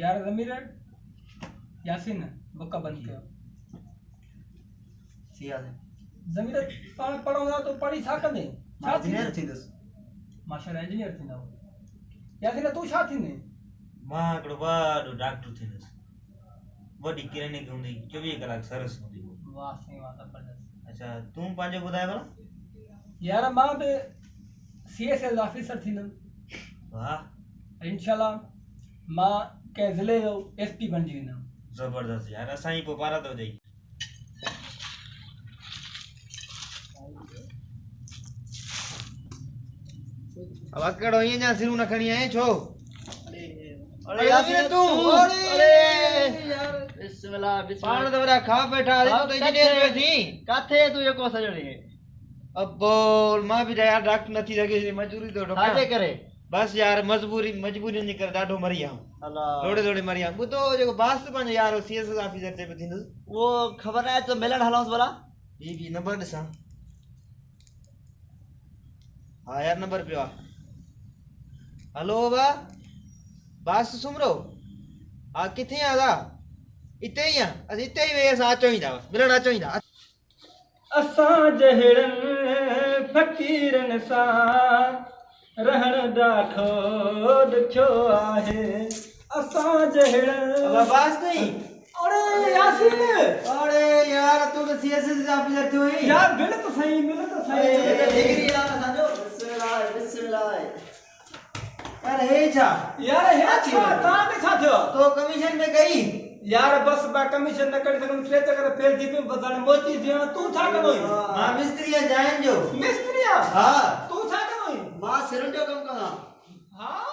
यार ज़मीर यासीन बुक बंद कयो सियाल ज़मीर पाण पढ़ंदा तो पढ़ी छा कंदे छा इंजीनियर थींदुस माशाल्लाह इंजीनियर थींदा यासीन तू छा थींदे मां हिकिड़ो वॾो डॉक्टर थींदुसि वॾी क्लिनिक हूंदी 24 कलाक सर्विस हूंदी वाह सही वाह ज़बरदस्त अच्छा तूं पंहिंजो ॿुधाए भला यार मां बि सीएसएल ऑफिसर थींदुमि वाह इंशाल्लाह मां कंहिं ज़िले जो एसपी बणिजी वेंदुमि ज़बरदस्त यार असां ई पोइ पारा थो ॾेई अब अकड़ो ये ना सिरू न खणी आए छो अरे यार तू अरे यार बिस्मिल्लाह पाण बिस्मिल्लाह तो बड़ा खा बैठा रे तो इंजीनियर में थी काथे तू एको सजणी अब बोल मां भी यार डॉक्टर नथी लगे मजबूरी तो काटे करे बस यार मजबूरी ने कर डाढो मरी आऊं अल्लाह लोड़े लोड़े मरी आऊं बुतो जो बास तो पंहिंजो यार सीएस ऑफिसर ते थींदो वो खबर है तो मिलन हलाउस भला बी नंबर ॾिसां हाँ यार नंबर पियो हेलो बा बास सुमरो हाँ किथे आदा इते ही अस इते ही वे असां अचो ई था मिलण अचो ई था असां जहिड़नि फ़क़ीरनि सां रहण ॾाढो ॾुखियो आहे असां जहिड़नि बास नहीं अरे यासीन अरे यार तू तो सीएस ऑफिसर थियो ही यार मिल तो सही ये तो डिग्री यार साजो बिस्मिल्लाह बिस्मिल्लाह यार हे छा यार हे छा तव्हां खे छा थियो तो कमीशन में गई यार बस बा कमीशन न करे सघूं टे चकर फेल थी पियो बस हाणे मोची थी वियो तूं छा कंदो मां मिस्त्री जाइन जो मिस्त्री आ हाँ तूं छा कंदो मां सिरन जो कम करा हाँ